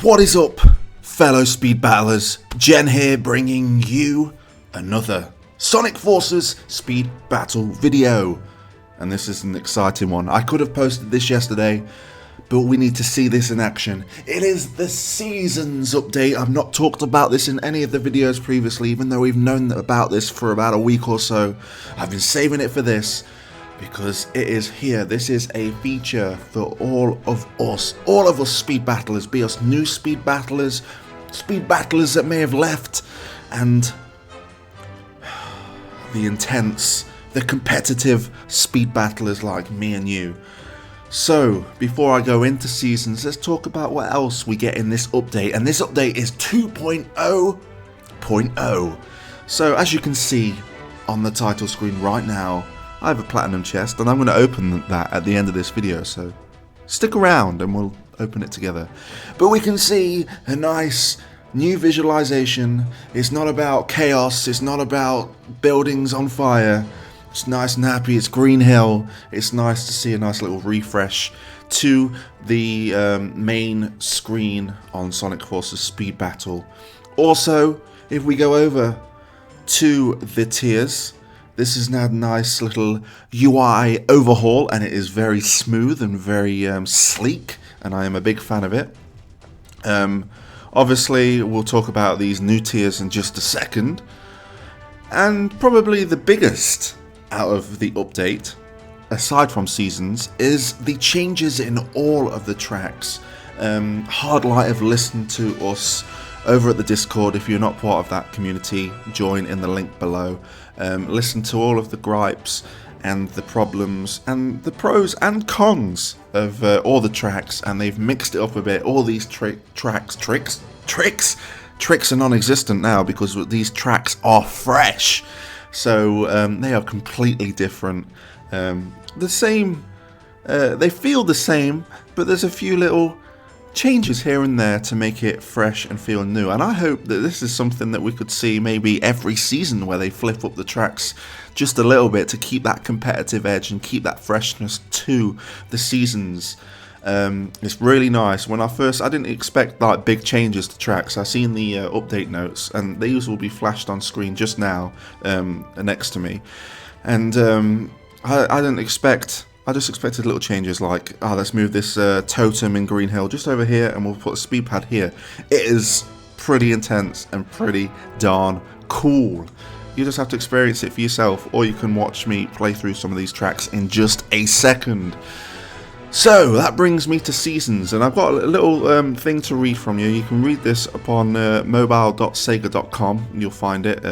What is up, fellow speed battlers? Jen here, bringing you another Sonic Forces speed battle video. And this is an exciting one. I could have posted this yesterday, but we need to see this in action. It is the Seasons update. I've not talked about this in any of the videos previously, even though we've known about this for about a week or so. I've been saving it for this because it is here. This is a feature for all of us speed battlers, be us new speed battlers that may have left, and the intense, the competitive speed battlers like me and you. So, before I go into Seasons, let's talk about what else we get in this update. And this update is 2.0.0. So, as you can see on the title screen right now, I have a platinum chest, and I'm going to open that at the end of this video. So, stick around and we'll open it together. But we can see a nice new visualization. It's not about chaos, it's not about buildings on fire. It's nice and happy, it's Green Hill. It's nice to see a nice little refresh to the main screen on Sonic Forces Speed Battle. Also, if we go over to the tiers, this is now a nice little UI overhaul, and it is very smooth and very sleek, and I am a big fan of it. Obviously, we'll talk about these new tiers in just a second. And probably the biggest out of the update, aside from Seasons, is the changes in all of the tracks. Hardlight have listened to us over at the Discord. If you're not part of that community, join in the link below. Listen to all of the gripes and the problems and the pros and cons of all the tracks, and they've mixed it up a bit. All these tricks are non-existent now because these tracks are fresh. So they are completely different. The same, they feel the same, but there's a few little changes here and there to make it fresh and feel new. And I hope that this is something that we could see maybe every season, where they flip up the tracks just a little bit to keep that competitive edge and keep that freshness to the seasons. It's really nice. When I didn't expect like big changes to tracks. I seen the update notes, and these will be flashed on screen just now next to me. And I didn't expect. I just expected little changes like, let's move this totem in Green Hill just over here, and we'll put a speed pad here. It is pretty intense and pretty darn cool. You just have to experience it for yourself, or you can watch me play through some of these tracks in just a second. So that brings me to Seasons, and I've got a little thing to read from you. You can read this upon mobile.sega.com. You'll find it.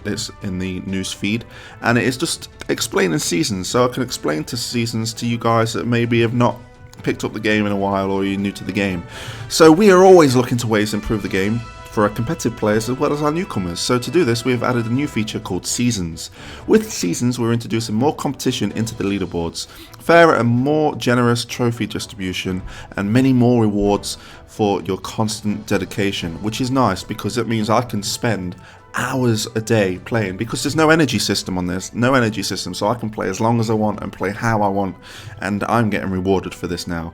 It's in the news feed, and it is just explaining Seasons, so I can explain to Seasons to you guys that maybe have not picked up the game in a while, or you're new to the game. So we are always looking to ways to improve the game for our competitive players as well as our newcomers. So to do this, we have added a new feature called Seasons. With Seasons, we're introducing more competition into the leaderboards, fairer and more generous trophy distribution, and many more rewards for your constant dedication, which is nice because it means I can spend hours a day playing, because there's no energy system on this, so I can play as long as I want and play how I want, and I'm getting rewarded for this now.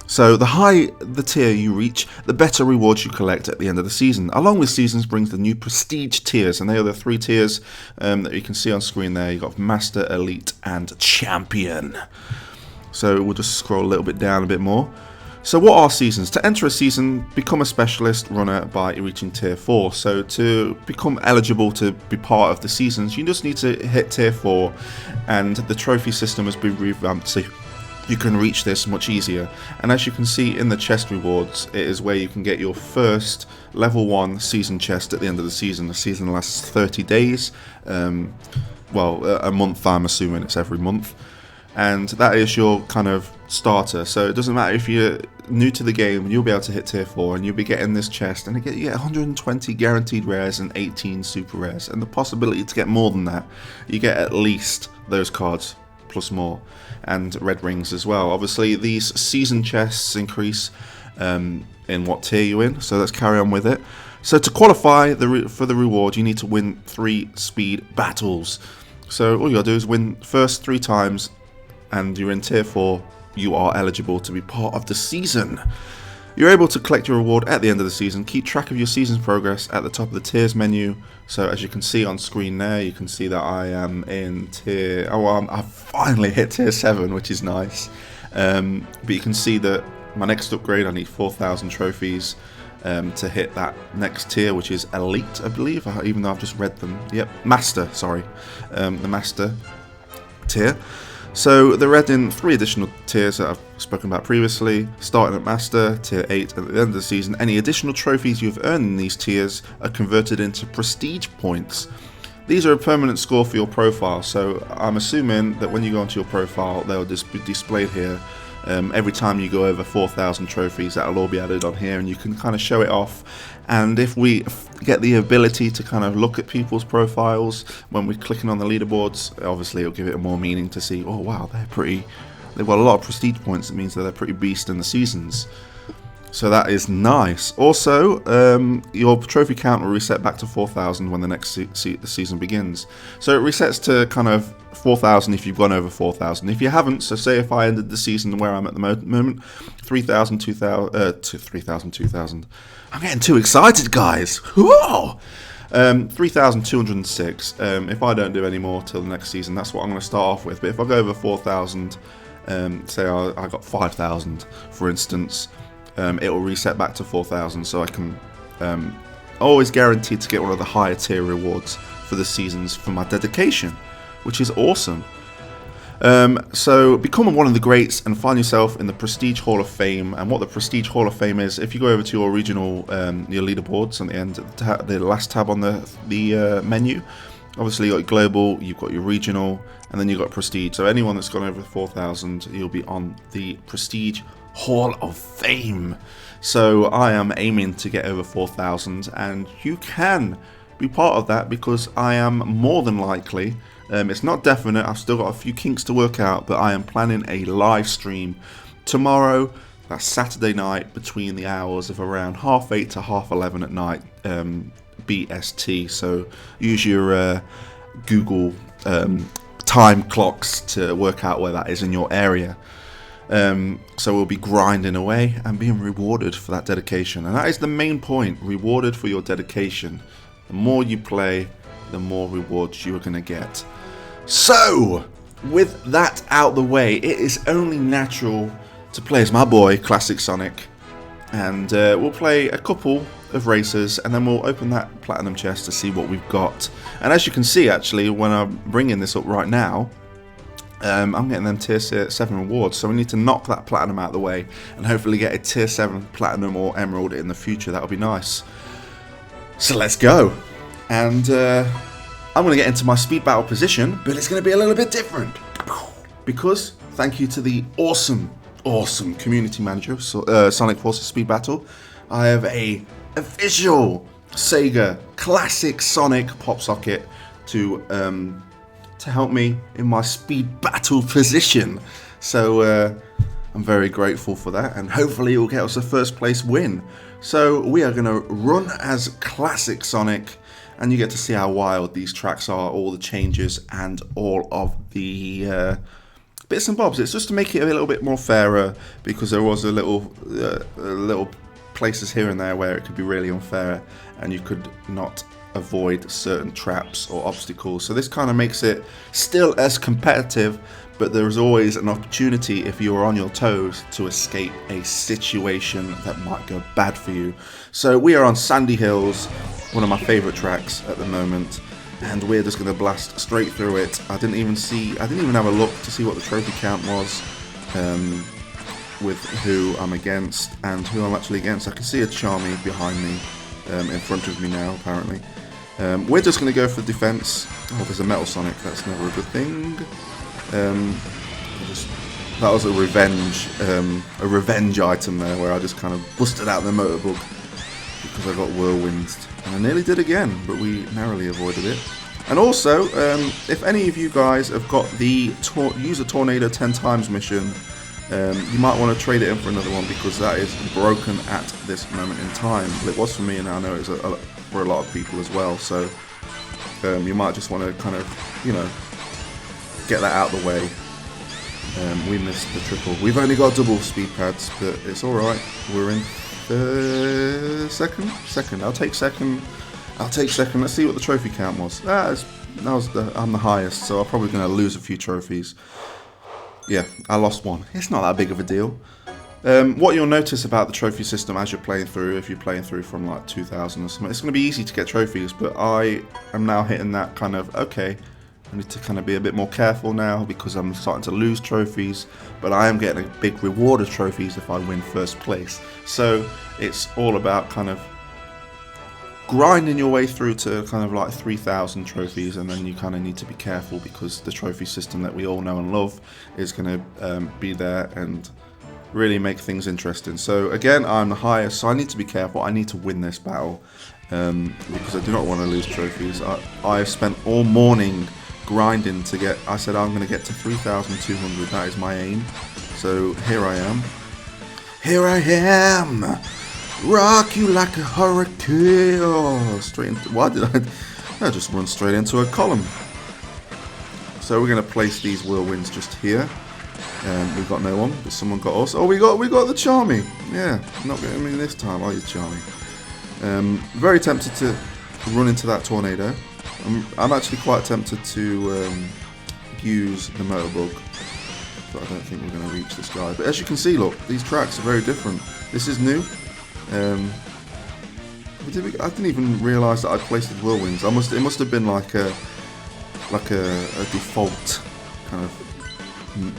So the higher the tier you reach, the better rewards you collect at the end of the season. Along with Seasons brings the new prestige tiers, and they are the 3 tiers that you can see on screen there. You've got Master, Elite, and Champion. So we'll just scroll a little bit down a bit more. So what are Seasons? To enter a season, become a specialist runner by reaching tier 4. So to become eligible to be part of the Seasons, you just need to hit tier 4, and the trophy system has been revamped so you can reach this much easier. And as you can see in the chest rewards, it is where you can get your first level 1 season chest at the end of the season. The season lasts 30 days, a month. I'm assuming it's every month. And that is your kind of starter. So it doesn't matter if you're new to the game, you'll be able to hit tier 4 and you'll be getting this chest, and you get 120 guaranteed rares and 18 super rares, and the possibility to get more than that. You get at least those cards plus more, and red rings as well. Obviously these season chests increase in what tier you're in, so let's carry on with it. So to qualify for the reward, you need to win 3 speed battles. So all you gotta do is win first 3 times, and you're in tier 4. You are eligible to be part of the season. You're able to collect your reward at the end of the season. Keep track of your season's progress at the top of the tiers menu. So as you can see on screen there, you can see that I am in tier... Oh, well, I've finally hit tier 7, which is nice. But you can see that my next upgrade, I need 4,000 trophies to hit that next tier, which is Elite, I believe, even though I've just read them. Yep, Master, sorry. The Master tier. So they're adding 3 additional tiers that I've spoken about previously, starting at Master, Tier 8, at the end of the season. Any additional trophies you've earned in these tiers are converted into Prestige points. These are a permanent score for your profile, so I'm assuming that when you go onto your profile, they'll just be displayed here. Every time you go over 4,000 trophies, that'll all be added on here, and you can kind of show it off. And if we get the ability to kind of look at people's profiles when we're clicking on the leaderboards, obviously it'll give it more meaning to see, oh wow, they've got a lot of prestige points. It means that they're pretty beast in the seasons. So that is nice. Also, your trophy count will reset back to 4,000 when the next season begins. So it resets to kind of 4,000 if you've gone over 4,000. If you haven't, so say if I ended the season where I'm at the moment, 3,000, 2,000. I'm getting too excited, guys. Whoa! 3,206. If I don't do any more till the next season, that's what I'm going to start off with. But if I go over 4,000, say I got 5,000, for instance, it will reset back to 4,000, so I can always guaranteed to get one of the higher tier rewards for the seasons for my dedication, which is awesome. So become one of the greats and find yourself in the Prestige Hall of Fame. And what the Prestige Hall of Fame is, if you go over to your regional, your leaderboards on the end, the last tab on the menu, obviously you've got global, you've got your regional, and then you've got prestige. So anyone that's gone over 4,000, you'll be on the Prestige Hall of Fame. So I am aiming to get over 4,000, and you can be part of that because I am more than likely, it's not definite, I've still got a few kinks to work out, but I am planning a live stream tomorrow. That's Saturday night between the hours of around 8:30 to 11:30 at night, BST. So use your Google time clocks to work out where that is in your area. So we'll be grinding away and being rewarded for that dedication, and that is the main point, rewarded for your dedication. The more you play, the more rewards you are going to get. So with that out the way, it is only natural to play as my boy Classic Sonic, and we'll play a couple of races, and then we'll open that platinum chest to see what we've got. And as you can see, actually, when I'm bringing this up right now, I'm getting them tier 7 rewards, so we need to knock that platinum out of the way and hopefully get a tier 7 platinum or emerald in the future. That would be nice. So let's go. And I'm going to get into my speed battle position, but it's going to be a little bit different because thank you to the awesome community manager of Sonic Forces Speed Battle, I have a official Sega Classic Sonic pop socket to help me in my speed battle position. So I'm very grateful for that, and hopefully it will get us a first place win. So we are going to run as Classic Sonic, and you get to see how wild these tracks are, all the changes and all of the bits and bobs. It's just to make it a little bit more fairer, because there was a little places here and there where it could be really unfair and you could not avoid certain traps or obstacles. So this kind of makes it still as competitive, but there's always an opportunity if you're on your toes to escape a situation that might go bad for you. So we are on Sandy Hills, one of my favourite tracks at the moment, and we're just going to blast straight through it. I didn't even have a look to see what the trophy count was, with who I'm against and who I'm actually against. I can see a Charmy behind me, in front of me now apparently. We're just going to go for defense. Oh, there's a Metal Sonic, that's never a good thing. That was a revenge item there, where I just kind of busted out the motorbug because I got whirlwinded, and I nearly did again, but we narrowly avoided it. And also, if any of you guys have got the use a tornado 10 times mission, you might want to trade it in for another one, because that is broken at this moment in time. Well, it was for me, and I know it's for a lot of people as well. So you might just want to kind of, get that out of the way. We missed the triple. We've only got double speed pads, but it's alright. We're in Second. I'll take second. Let's see what the trophy count was. I'm the highest, so I'm probably going to lose a few trophies. Yeah, I lost one. It's not that big of a deal. What you'll notice about the trophy system as you're playing through, if you're playing through from like 2000 or something, it's going to be easy to get trophies, but I am now hitting that kind of, okay, I need to kind of be a bit more careful now because I'm starting to lose trophies, but I am getting a big reward of trophies if I win first place. So it's all about kind of grinding your way through to kind of like 3,000 trophies, and then you kind of need to be careful because the trophy system that we all know and love is going to be there and really make things interesting. So again, I'm the highest, so I need to be careful. I need to win this battle because I do not want to lose trophies. I have spent all morning grinding to get, I said I'm going to get to 3,200, that is my aim. So here I am, rock you like a hurricane. Oh, straight into, why did I just run straight into a column. So we're going to place these whirlwinds just here. We've got no one, but someone got us. Oh, we got the Charmy. Yeah, not getting me this time, are you, Charmy? Very tempted to run into that tornado. I'm actually quite tempted to use the motorbug, but I don't think we're going to reach this guy. But as you can see, look, these tracks are very different. This is new. I didn't even realise that I placed the whirlwinds. It must have been like a default kind of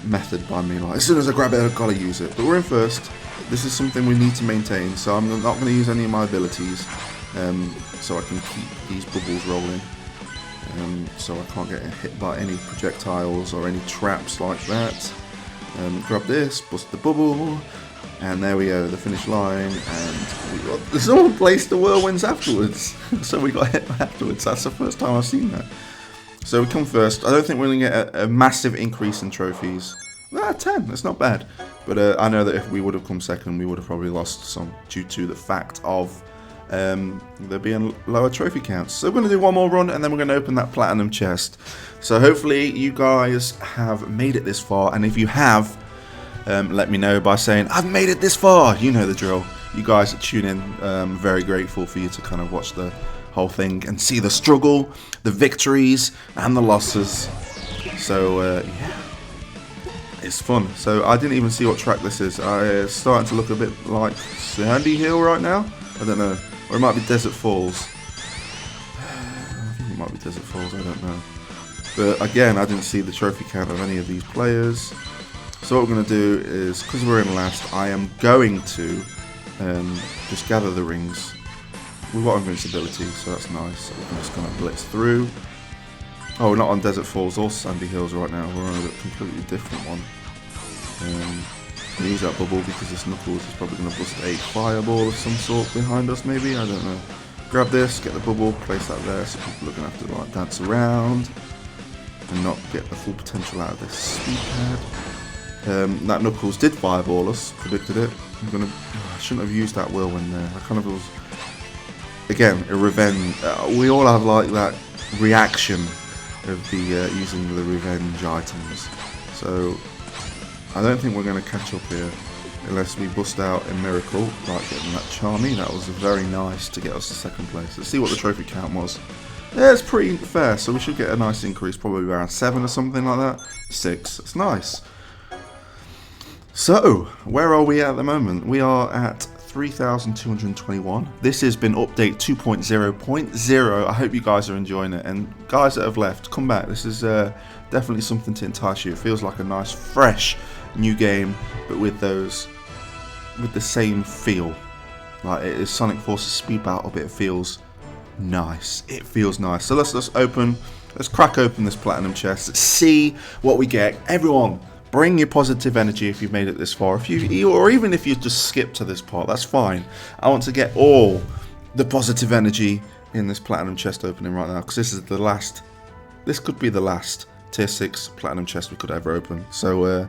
method by me. Like as soon as I grab it, I've got to use it. But we're in first. This is something we need to maintain. So I'm not going to use any of my abilities, so I can keep these bubbles rolling. So I can't get hit by any projectiles or any traps like that. Grab this, bust the bubble, and there we go, the finish line. And someone placed the whirlwinds afterwards, so we got hit afterwards. That's the first time I've seen that. So we come first. I don't think we're going to get a massive increase in trophies. 10, that's not bad. But I know that if we would have come second, we would have probably lost some due to the fact of there being lower trophy counts. So we're going to do one more run and then we're going to open that platinum chest. So hopefully you guys have made it this far, and if you have, let me know by saying I've made it this far. You know the drill. You guys that tune in, I'm very grateful for you to kind of watch the whole thing and see the struggle, the victories and the losses. So yeah, it's fun. So I didn't even see what track this is. It's starting to look a bit like Sandy Hill right now. I don't know. Or it might be Desert Falls. I think it might be Desert Falls, I don't know. But again, I didn't see the trophy count of any of these players. So what we're going to do is, because we're in last, I am going to just gather the rings. We've got invincibility, so that's nice. So we're just going to blitz through. Oh, we're not on Desert Falls or Sandy Hills right now. We're on a completely different one. Use that bubble because this Knuckles is probably going to bust a fireball of some sort behind us, maybe. I don't know. Grab this, get the bubble, place that there, so people are going to have to like dance around and not get the full potential out of this speed pad. That Knuckles did fireball us, predicted it. I shouldn't have used that whirlwind there. I kind of was, again, a revenge. We all have like that reaction of the using the revenge items. So I don't think we're going to catch up here unless we bust out a miracle like getting that Charmy. That was very nice to get us to second place. Let's see what the trophy count was. Yeah, it's pretty fair, so we should get a nice increase, probably around 7 or something like that. 6, it's nice. So, where are we at the moment? We are at 3,221. This has been update 2.0.0. I hope you guys are enjoying it, and guys that have left, come back. This is definitely something to entice you. It feels like a nice, fresh new game, but with the same feel. Like it is Sonic Forces Speed Battle, but it feels nice. It feels nice. So let's crack open this platinum chest. Let's see what we get. Everyone, bring your positive energy if you've made it this far. Or even if you just skipped to this part, that's fine. I want to get all the positive energy in this platinum chest opening right now, because this is the last. This could be the last tier 6 platinum chest we could ever open. So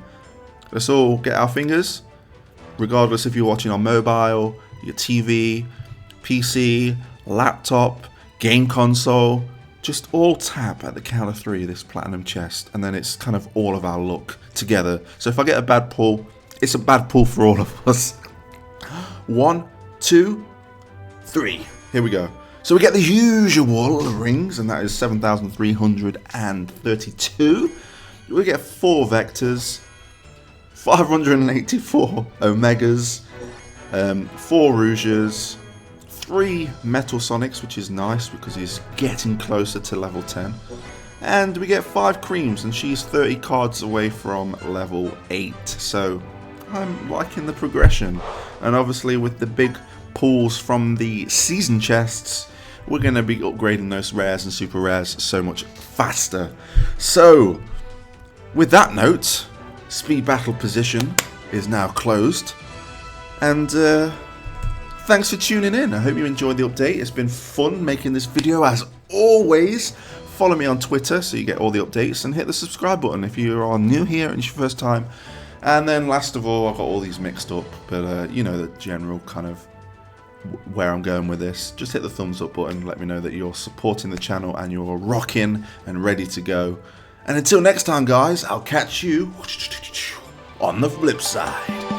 let's all get our fingers, regardless if you're watching on mobile, your TV, PC, laptop, game console. Just all tap at the count of 3 this platinum chest, and then it's kind of all of our luck together. So if I get a bad pull, it's a bad pull for all of us. 1, 2, 3. Here we go. So we get the usual rings, and that is 7,332. We get 4 vectors, 584 omegas, 4 rouges, 3 metal Sonics, which is nice because he's getting closer to level 10. And we get 5 creams, and she's 30 cards away from level 8. So I'm liking the progression. And obviously with the big pulls from the season chests, we're going to be upgrading those rares and super rares so much faster. So with that note, speed battle position is now closed. And thanks for tuning in. I hope you enjoyed the update. It's been fun making this video as always. Follow me on Twitter so you get all the updates, and hit the subscribe button if you are new here and it's your first time. And then last of all, I've got all these mixed up, but you know the general kind of where I'm going with this. Just hit the thumbs up button, let me know that you're supporting the channel and you're rocking and ready to go. And until next time guys, I'll catch you on the flip side.